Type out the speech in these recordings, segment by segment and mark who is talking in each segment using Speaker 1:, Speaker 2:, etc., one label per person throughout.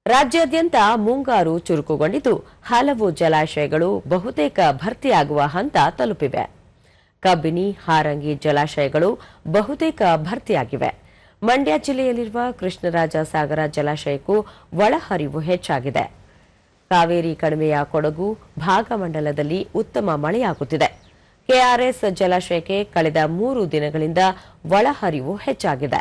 Speaker 1: ರಾಜ್ಯಾದ್ಯಂತ ಮುಂಗಾರು ಚುರುಕುಗೊಂಡಿದ್ದು ಹಲವು ಜಲಾಶಯಗಳು ಬಹುತೇಕ ಭರ್ತಿಯಾಗುವ ಹಂತ ತಲುಪಿವೆ. ಕಬಿನಿ, ಹಾರಂಗಿ ಜಲಾಶಯಗಳು ಬಹುತೇಕ ಭರ್ತಿಯಾಗಿವೆ. ಮಂಡ್ಯ ಜಿಲ್ಲೆಯಲ್ಲಿರುವ ಕೃಷ್ಣರಾಜ ಸಾಗರ ಜಲಾಶಯಕ್ಕೂ ಒಳಹರಿವು ಹೆಚ್ಚಾಗಿದೆ. ಕಾವೇರಿ ಕಣಿವೆಯ ಕೊಡಗು ಭಾಗಮಂಡಲದಲ್ಲಿ ಉತ್ತಮ ಮಳೆಯಾಗುತ್ತಿದೆ. ಕೆಆರ್ಎಸ್ ಜಲಾಶಯಕ್ಕೆ ಕಳೆದ 3 ದಿನಗಳಿಂದ ಒಳಹರಿವು ಹೆಚ್ಚಾಗಿದೆ.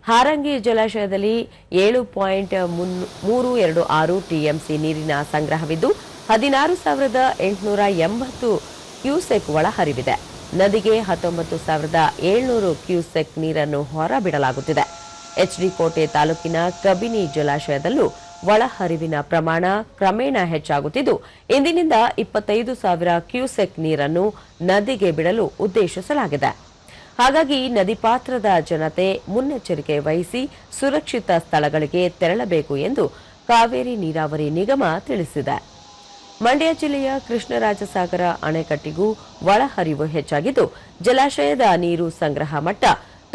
Speaker 1: ಹಾರಂಗಿ ಜಲಾಶಯದಲ್ಲಿ 7.326 ಟಿಎಂಸಿ ನೀರಿನ ಸಂಗ್ರಹವಿದ್ದು 16,880 ಕ್ಯೂಸೆಕ್ ಒಳಹರಿವಿದೆ. ನದಿಗೆ 19,700 ಕ್ಯೂಸೆಕ್ ನೀರನ್ನು ಹೊರಬಿಡಲಾಗುತ್ತಿದೆ. ಎಚ್ಡಿ ಕೋಟೆ ತಾಲೂಕಿನ ಕಬಿನಿ ಜಲಾಶಯದಲ್ಲೂ ಒಳಹರಿವಿನ ಪ್ರಮಾಣ ಕ್ರಮೇಣ ಹೆಚ್ಚಾಗುತ್ತಿದ್ದು ಇಂದಿನಿಂದ 25,000 ಕ್ಯೂಸೆಕ್ ನೀರನ್ನು ನದಿಗೆ ಬಿಡಲು ಉದ್ದೇಶಿಸಲಾಗಿದೆ. ಹಾಗಾಗಿ ನದಿ ಪಾತ್ರದ ಜನತೆ ಮುನ್ನೆಚ್ಚರಿಕೆ ವಹಿಸಿ ಸುರಕ್ಷಿತ ಸ್ಥಳಗಳಿಗೆ ತೆರಳಬೇಕು ಎಂದು ಕಾವೇರಿ ನೀರಾವರಿ ನಿಗಮ ತಿಳಿಸಿದೆ. ಮಂಡ್ಯ ಜಿಲ್ಲೆಯ ಕೃಷ್ಣರಾಜಸಾಗರ ಅಣೆಕಟ್ಟಿಗೂ ಒಳಹರಿವು ಹೆಚ್ಚಾಗಿದ್ದು ಜಲಾಶಯದ ನೀರು ಸಂಗ್ರಹ ಮಟ್ಟ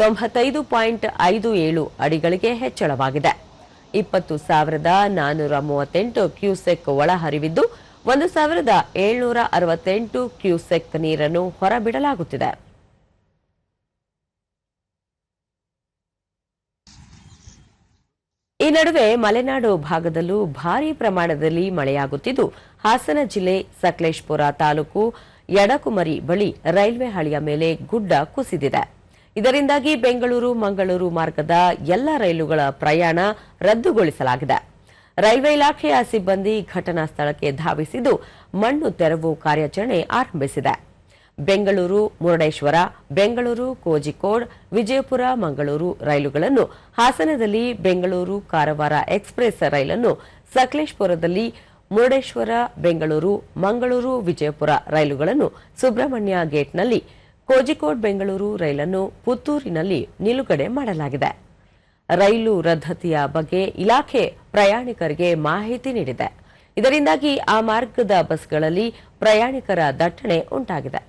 Speaker 1: 95.57 ಅಡಿಗಳಿಗೆ ಹೆಚ್ಚಳವಾಗಿದೆ. 20,438 ಕ್ಯೂಸೆಕ್ ಒಳಹರಿವಿದ್ದು 1,768 ಕ್ಯೂಸೆಕ್ ನೀರನ್ನು ಹೊರಬಿಡಲಾಗುತ್ತಿದೆ. ಈ ನಡುವೆ ಮಲೆನಾಡು ಭಾಗದಲ್ಲೂ ಭಾರೀ ಪ್ರಮಾಣದಲ್ಲಿ ಮಳೆಯಾಗುತ್ತಿದ್ದು ಹಾಸನ ಜಿಲ್ಲೆ ಸಕಲೇಶಪುರ ತಾಲೂಕು ಯಡಕುಮರಿ ಬಳಿ ರೈಲ್ವೆ ಹಳಿಯ ಮೇಲೆ ಗುಡ್ಡ ಕುಸಿದಿದೆ. ಇದರಿಂದಾಗಿ ಬೆಂಗಳೂರು ಮಂಗಳೂರು ಮಾರ್ಗದ ಎಲ್ಲ ರೈಲುಗಳ ಪ್ರಯಾಣ ರದ್ದುಗೊಳಿಸಲಾಗಿದೆ. ರೈಲ್ವೆ ಇಲಾಖೆಯ ಸಿಬ್ಬಂದಿ ಘಟನಾ ಸ್ಥಳಕ್ಕೆ ಧಾವಿಸಿದ್ದು ಮಣ್ಣು ತೆರವು ಕಾರ್ಯಾಚರಣೆ ಆರಂಭಿಸಿದೆ. ಬೆಂಗಳೂರು ಮುರುಡೇಶ್ವರ, ಬೆಂಗಳೂರು ಕೋಜಿಕೋಡ್, ವಿಜಯಪುರ ಮಂಗಳೂರು ರೈಲುಗಳನ್ನು ಹಾಸನದಲ್ಲಿ, ಬೆಂಗಳೂರು ಕಾರವಾರ ಎಕ್ಸ್‌ಪ್ರೆಸ್ ರೈಲನ್ನು ಸಕಲೇಶಪುರದಲ್ಲಿ, ಮುರುಡೇಶ್ವರ ಬೆಂಗಳೂರು, ಮಂಗಳೂರು ವಿಜಯಪುರ ರೈಲುಗಳನ್ನು ಸುಬ್ರಹ್ಮಣ್ಯ ಗೇಟ್ನಲ್ಲಿ, ಕೋಜಿಕೋಡ್ ಬೆಂಗಳೂರು ರೈಲನ್ನು ಪುತ್ತೂರಿನಲ್ಲಿ ನಿಲುಗಡೆ ಮಾಡಲಾಗಿದೆ. ರೈಲು ರದ್ದತಿಯ ಬಗ್ಗೆ ಇಲಾಖೆ ಪ್ರಯಾಣಿಕರಿಗೆ ಮಾಹಿತಿ ನೀಡಿದೆ. ಇದರಿಂದಾಗಿ ಆ ಮಾರ್ಗದ ಬಸ್ಗಳಲ್ಲಿ ಪ್ರಯಾಣಿಕರ ದಟ್ಟಣೆ ಉಂಟಾಗಿದೆ.